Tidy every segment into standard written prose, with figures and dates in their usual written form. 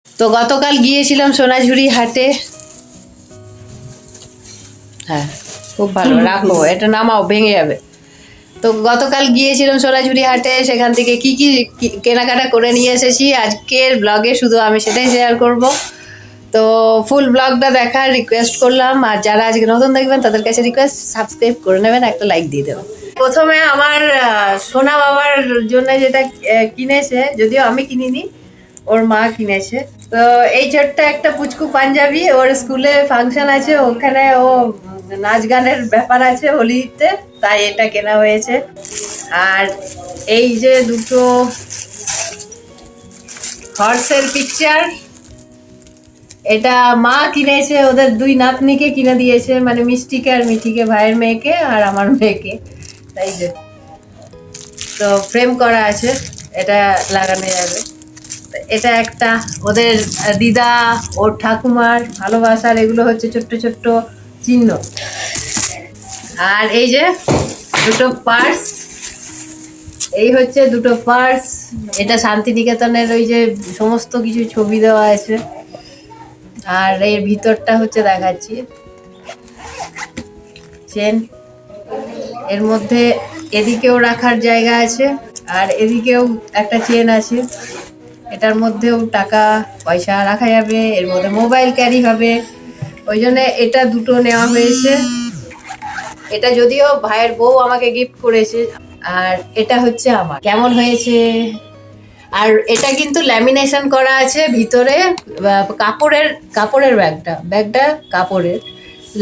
তো গতকাল গিয়েছিলাম সোনাঝুরি হাটে। হ্যাঁ, খুব ভালো, রাখো, এটা নামাও, ভেঙে যাবে। তো গতকাল গিয়েছিলাম সোনাঝুরি হাটে, সেখান থেকে কি কি কেনাকাটা করে নিয়ে এসেছি আজকের ব্লগে শুধু আমি সেটাই শেয়ার করব। তো ফুল ব্লগটা দেখার রিকোয়েস্ট করলাম, আর যারা আজকে নতুন দেখবেন তাদের কাছে রিকোয়েস্ট, সাবস্ক্রাইব করে নেবেন, একটা লাইক দিয়ে দেবেন। প্রথমে আমার সোনা বাবার জন্য যেটা কিনেছে, যদিও আমি কিনিনি, ওর মা কিনেছে। তো এই ছোট্ট একটা পুচকু পাঞ্জাবি, ওর স্কুলে ফাংশন আছে, ওখানে ও নাচ গানের ব্যাপার আছে হোলিতে, তাই এটা কেনা হয়েছে। আর এই যে দুটো হর্সের পিকচার, এটা মা কিনেছে, ওদের দুই নাতনিকে কিনে দিয়েছে, মানে মিষ্টিকে আর মিঠিকে, ভাইয়ের মেয়েকে আর আমার মেয়েকে। তাই যে, তো ফ্রেম করা আছে, এটা লাগানো যাবে। এটা একটা ওদের দিদা, ওর ঠাকুমার ভালোবাসার, এগুলো হচ্ছে ছোট্ট ছোট্ট চিহ্ন। আর এই যে দুটো পার্স, এই হচ্ছে দুটো পার্স, এটা শান্তিনিকেতনের ওই যে সমস্ত কিছু ছবি দেওয়া আছে। আর এর ভিতরটা হচ্ছে দেখাচ্ছি, চেন, এর মধ্যে এদিকেও রাখার জায়গা আছে, আর এদিকেও একটা চেন আছে, এটার মধ্যেও টাকা পয়সা রাখা যাবে, এর মধ্যে মোবাইল ক্যারি হবে, ওই জন্য এটা দুটো নেওয়া হয়েছে। এটা যদিও ভাইয়ের বউ আমাকে গিফট করেছে, আর এটা হচ্ছে আমার। কেমন হয়েছে? আর এটা কিন্তু ল্যামিনেশন করা আছে ভিতরে, কাপড়ের ব্যাগটা কাপড়ের,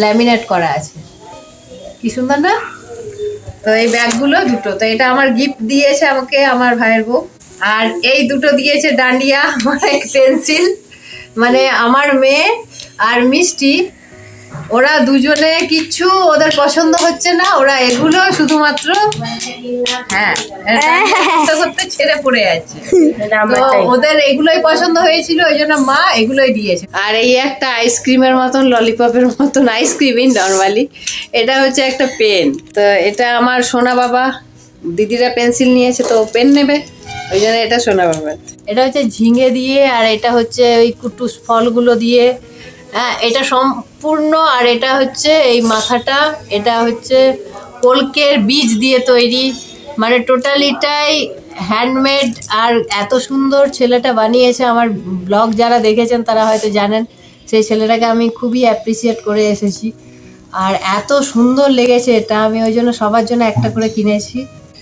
ল্যামিনেট করা আছে, কি সুন্দর না? তো এই ব্যাগগুলো দুটো, তো এটা আমার গিফট দিয়েছে আমাকে আমার ভাইয়ের বউ। আর এই দুটো দিয়েছে ডান্ডিয়া, মানে পেন্সিল, মানে আমার মেয়ে আর মিষ্টি, ওরা দুজনে কিচ্ছু ওদের পছন্দ হচ্ছে না, ওরা এগুলো শুধুমাত্র হ্যাঁ করতে ছেড়ে পড়ে যাচ্ছে। তো ওদের এগুলোই পছন্দ হয়েছিল, ওই জন্য মা এগুলোই দিয়েছে। আর এই একটা আইসক্রিমের মতন, ললিপপের মতন আইসক্রিমই নর্মালি, এটা হচ্ছে একটা পেন। তো এটা আমার সোনা বাবা, দিদিরা পেন্সিল নিয়েছে তো পেন নেবে, ওই জন্য এটা সোনা বাবার। এটা হচ্ছে ঝিঙে দিয়ে, আর এটা হচ্ছে ওই কুটুস ফলগুলো দিয়ে, হ্যাঁ এটা সম্পূর্ণ। আর এটা হচ্ছে এই মাথাটা, এটা হচ্ছে কলকের বীজ দিয়ে তৈরি, মানে টোটালিটাই হ্যান্ডমেড। আর এত সুন্দর ছেলেটা বানিয়েছে, আমার ব্লগ যারা দেখেছেন তারা হয়তো জানেন, সেই ছেলেটাকে আমি খুবই অ্যাপ্রিসিয়েট করে এসেছি। আর এত সুন্দর লেগেছে এটা, আমি ওই জন্য সবার জন্য একটা করে কিনেছি।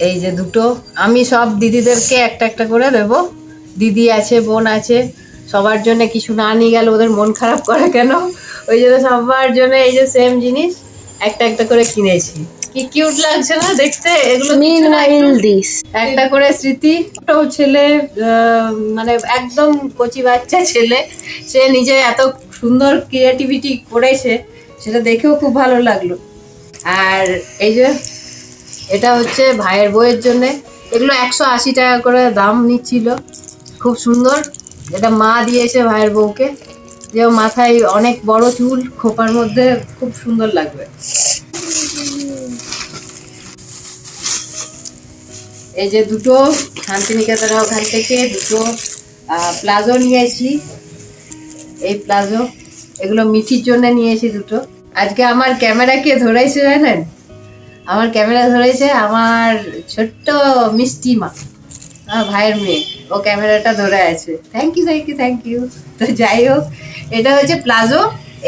এই যে দুটো, আমি সব দিদিদেরকে একটা একটা করে দেবো, দিদি আছে, বোন আছে, সবার জন্য কিছু না নিয়ে গেলে ওদের মন খারাপ করে কেন, ওই জন্য সবার জন্য এই যে সেম জিনিস একটা একটা করে কিনেছি। কি কিউট লাগছে না দেখতে এগুলো, একটা করে স্মৃতি। ছোট ছেলে, মানে একদম কচি বাচ্চা ছেলে, সে নিজে এত সুন্দর ক্রিয়েটিভিটি করেছে, সেটা দেখেও খুব ভালো লাগলো। আর এই যে এটা হচ্ছে ভাইয়ের বউয়ের জন্যে, এগুলো 180 টাকা করে দাম নিচ্ছিল, খুব সুন্দর। এটা মা দিয়েছে ভাইয়ের বউকে, যে মাথায় অনেক বড় চুল, খোপার মধ্যে খুব সুন্দর লাগবে। এই যে দুটো শান্তিনিকেতনের ওখান থেকে দুটো প্লাজো নিয়েছি, এই প্লাজো, এগুলো মিঠির জন্য নিয়েছি দুটো। আজকে আমার ক্যামেরা কে ধরেছে জানেন? আমার ক্যামেরা ধরেছে আমার ছোট্ট মিষ্টি মা, ভাইয়ের মেয়ে, ও ক্যামেরাটা ধরে আছে। Thank you thank you thank you. তো যাই হোক, এটা হচ্ছে প্লাজো,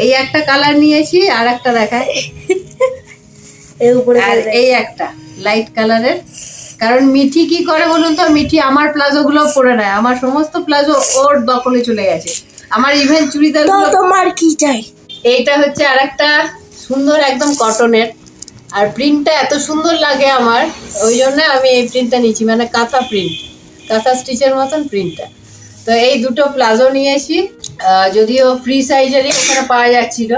এই একটা কালার নিয়েছি, আর একটা দেখায়, আর এই একটা লাইট কালারের। কারণ মিঠি কি করে বলুন তো, মিঠি আমার প্লাজো গুলো পরে নেয়, আমার সমস্ত প্লাজো ওর দখলে চলে গেছে, আমার ইভেন চুড়িদার। তোমার কি চাই? এইটা হচ্ছে আর একটা সুন্দর একদম কটনের, আর প্রিন্টটা এত সুন্দর লাগে আমার, ওই জন্য আমি এই প্রিন্টটা নিয়েছি, মানে কাঁথা প্রিন্ট, কাঁথা স্টিচের মতন প্রিন্টটা। তো এই দুটো প্লাজো নিয়েছি, যদিও ফ্রি সাইজেরই ওখানে পাওয়া যাচ্ছিল,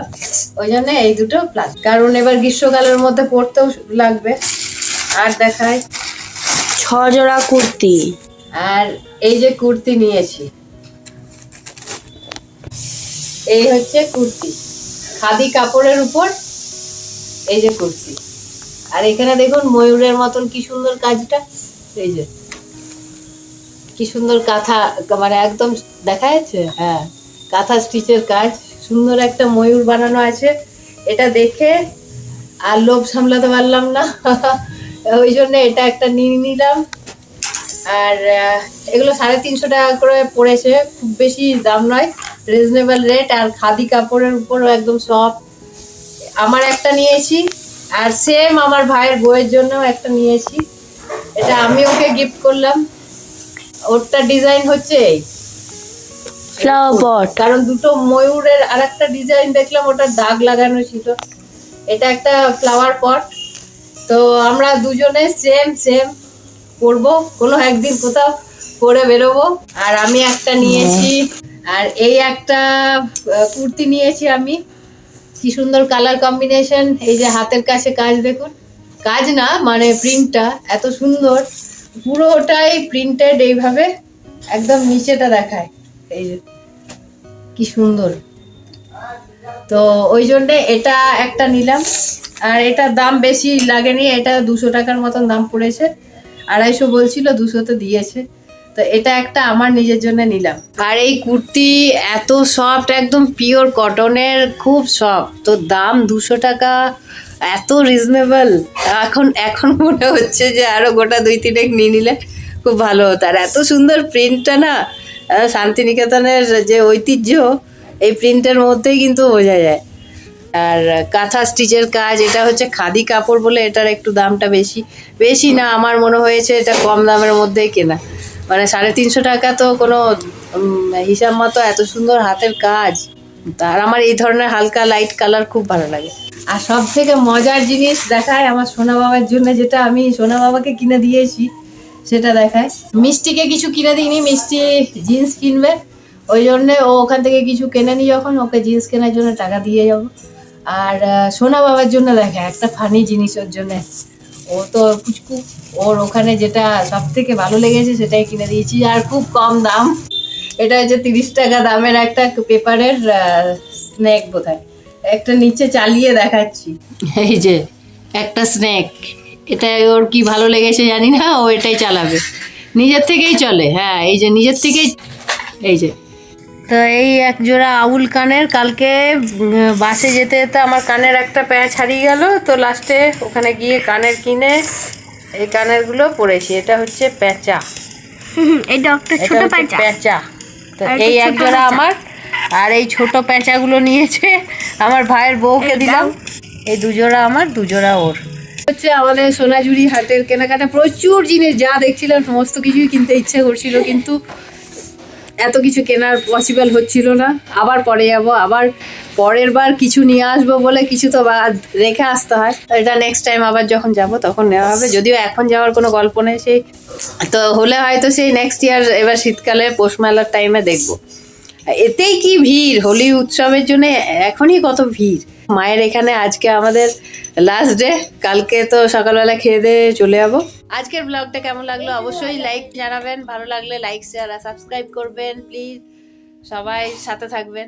ওই জন্য এই দুটো প্লাজো, কারণ এবার গ্রীষ্মকালের মধ্যে পরতেও লাগবে। আর দেখায় 6 জোড়া কুর্তি, আর এই যে কুর্তি নিয়েছি, এই হচ্ছে কুর্তি, খাদি কাপড়ের উপর এই যে কুর্তি। আর এখানে দেখুন ময়ূরের মতন কি সুন্দর কাজটা, এই যে কি সুন্দর কাঁথা, মানে একদম দেখা যাচ্ছে, হ্যাঁ কাঁথা স্টিচের কাজ, সুন্দর একটা ময়ূর বানানো আছে। এটা দেখে আর লোভ সামলাতে পারলাম না, ওই জন্য এটা একটা নিয়ে নিলাম। আর এগুলো 350 টাকা করে পড়েছে, খুব বেশি দাম নয়, রিজনেবল রেট। আর খাদি কাপড়ের উপরও একদম সফট। আমার একটা নিয়েছি, আর সেম আমার ভাইয়ের বউয়ের জন্য একটা নিয়েছি। এটা আমি ওকে গিফট করলাম। ওরটা ডিজাইন হচ্ছে এই ফ্লাওয়ার পট। কারণ দুটো ময়ূরের আর একটা ডিজাইন দেখলাম, ওটা দাগ লাগানো ছিল। এটা একটা ফ্লাওয়ার পট। তো আমরা দুজনে সেম সেম পরবো, কোনো একদিন কোথাও পরে বেরোবো। আর আমি একটা নিয়েছি, আর এই একটা কুর্তি নিয়েছি আমি। কি সুন্দর কালার কম্বিনেশন, এই যে হাতের কাছে কাজ দেখুন, কাজ না মানে প্রিন্টটা এত সুন্দর, পুরোটাই প্রিন্টেড এইভাবে, একদম নিচেটা দেখায়, এই যে কি সুন্দর। তো ওই জন্যে এটা একটা নিলাম। আর এটার দাম বেশি লাগেনি, এটা 200 টাকার মতন দাম পড়েছে, 250 বলছিল, 200 দিয়েছে। তো এটা একটা আমার নিজের জন্য নিলাম। আর এই কুর্তি এত সফট, একদম পিওর কটনের, খুব সফট। তো দাম 200 টাকা, এত রিজনেবল। এখন মনে হচ্ছে যে আরো গোটা 2-3 নিয়ে নিলে খুব ভালো হতো। আর এত সুন্দর প্রিন্টটা না, শান্তিনিকেতনের যে ঐতিহ্য এই প্রিন্টের মধ্যেই কিন্তু বোঝা যায়। আর কাঁথা স্টিচের কাজ, এটা হচ্ছে খাদি কাপড় বলে এটার একটু দামটা বেশি। বেশি না, আমার মনে হয়েছে এটা কম দামের মধ্যেই কেনা, মানে 350 টাকা তো কোনো হিসাব মতো। এত সুন্দর হাতের কাজ। আর আমার এই ধরনের হালকা লাইট কালার খুব ভালো লাগে। আর সব থেকে মজার জিনিস দেখায় আমার সোনা বাবার জন্য, যেটা আমি সোনা বাবাকে কিনে দিয়েছি সেটা দেখায়। মিষ্টিকে কিছু কিনে দিইনি, মিষ্টি জিন্স কিনবে, ওই জন্যে ও ওখান থেকে কিছু কেনেনি, যখন ওকে জিন্স কেনার জন্য টাকা দিয়ে যাবো। আর সোনা বাবার জন্য দেখে একটা ফানি জিনিস ওর জন্য, ও তো পুচকু, ওর ওখানে যেটা সব থেকে ভালো লেগেছে সেটাই কিনে দিয়েছি। আর খুব কম দাম, এটা হচ্ছে 30 টাকা দামের একটা পেপারের স্নেক, বোধহয় একটা নিচে চালিয়ে দেখাচ্ছি, এই যে একটা স্নেক। এটা ওর কি ভালো লেগেছে জানি না, ও এটাই চালাবে, নিজের থেকেই চলে। হ্যাঁ এই যে নিজের থেকেই, এই যে। তো এই এক জোড়া আউল কানের, কালকে বাসে যেতে যেতে আমার কানের একটা প্যাঁচ হারিয়ে গেল, তো লাস্টে ওখানে গিয়ে কানের কিনে এই কানেরগুলো পরেছি। এটা হচ্ছে প্যাঁচা, এটা একটা ছোট প্যাঁচা। প্যাঁচা। তো এই এক জোড়া আমার, আর এই ছোট প্যাঁচাগুলো নিয়েছে আমার ভাইয়ের বউকে দিলাম। এই 2 জোড়া আমার, 2 জোড়া ওর। হচ্ছে আমাদের সোনাঝুরি হাটের কেনাকাটা, প্রচুর জিনিস যা দেখছিলাম সমস্ত কিছুই কিনতে ইচ্ছে করছিল, কিন্তু এত কিছু কেনার পসিবল হচ্ছিল না। আবার পরে যাব, আবার পরের বার কিছু নিয়ে আসবো বলে কিছু তো রেখে আসতে হয়। তো এটা নেক্সট টাইম আবার যখন যাব তখন নেওয়া হবে, যদিও এখন যাওয়ার কোনো গল্প নেই। সেই তো হলে হয়তো সেই নেক্সট ইয়ার, এবার শীতকালে পৌষ মেলার টাইমে দেখবো। এতেই কি ভিড়, হোলি উৎসবের জন্য এখনই কত ভিড়। মায়ের এখানে আজকে আমাদের লাস্ট ডে, কালকে তো সকালবেলা খেয়ে দিয়ে চলে যাবো। আজকের ব্লগটা কেমন লাগলো অবশ্যই লাইক জানাবেন, ভালো লাগলে লাইক শেয়ার আর সাবস্ক্রাইব করবেন প্লিজ, সবাই সাথে থাকবেন।